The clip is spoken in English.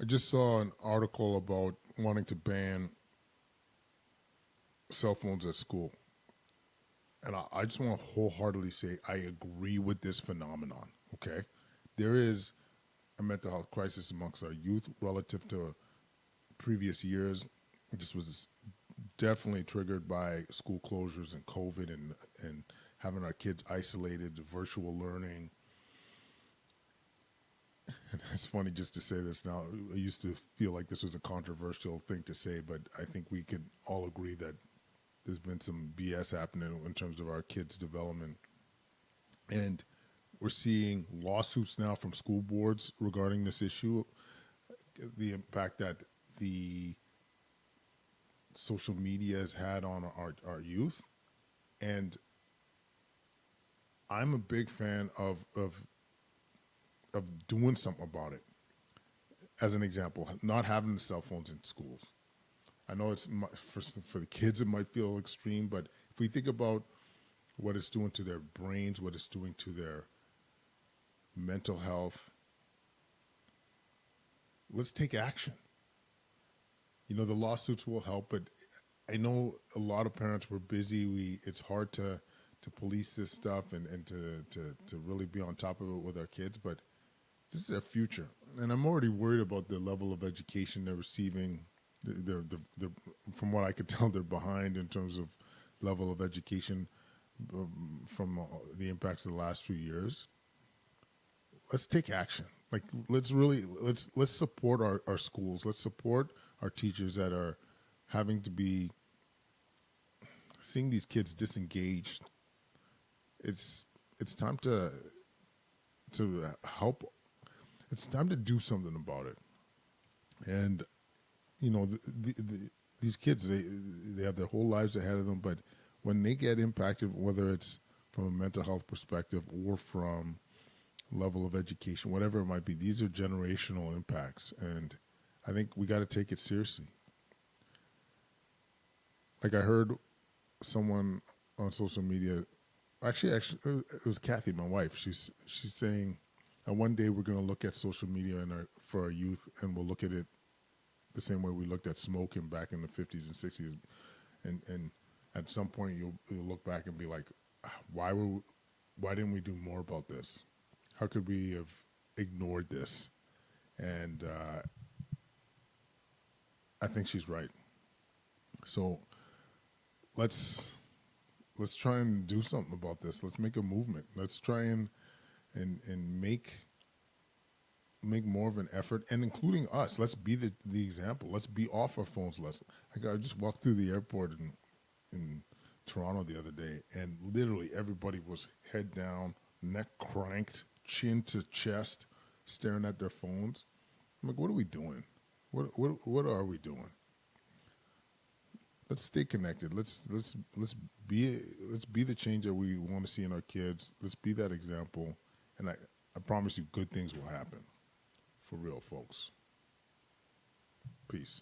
I just saw an article about wanting to ban cell phones at school. And I just want to wholeheartedly say I agree with this phenomenon, okay? There is a mental health crisis amongst our youth relative to previous years. This was definitely triggered by school closures and COVID and having our kids isolated, virtual learning. And it's funny just to say this now. I used to feel like this was a controversial thing to say, but I think we could all agree that there's been some BS happening in terms of our kids' development. And we're seeing lawsuits now from school boards regarding this issue, the impact that the social media has had on our youth. And I'm a big fan of doing something about it. As an example, not having the cell phones in schools. I know it's for the kids it might feel extreme, but if we think about what it's doing to their brains, what it's doing to their mental health, let's take action. You know, the lawsuits will help, but I know a lot of parents were busy. It's hard to police this stuff and to really be on top of it with our kids, but this is their future. And I'm already worried about the level of education they're receiving. They're from what I could tell, they're behind in terms of level of education from the impacts of the last few years. Let's take action. Like, let's support our schools. Let's support our teachers that are having to be seeing these kids disengaged. It's time to help. It's time to do something about it. And you know, these kids, they have their whole lives ahead of them, but when they get impacted, whether it's from a mental health perspective or from level of education, whatever it might be, these are generational impacts, and I think we got to take it seriously. Like, I heard someone on social media, actually, it was Kathy, my wife. She's saying that one day we're going to look at social media for our youth, and we'll look at it the same way we looked at smoking back in the 50s and 60s. And at some point you'll look back and be like, why didn't we do more about this? How could we have ignored this? And I think she's right. So let's try and do something about this. Let's make a movement. Let's try and make more of an effort, and including us. Let's be the example. Let's be off our phones less. I just walked through the airport in Toronto the other day, and literally everybody was head down, neck cranked, chin to chest, staring at their phones. I'm like, what are we doing? What are we doing? Let's stay connected. Let's be the change that we want to see in our kids. Let's be that example, and I promise you, good things will happen. For real, folks. Peace.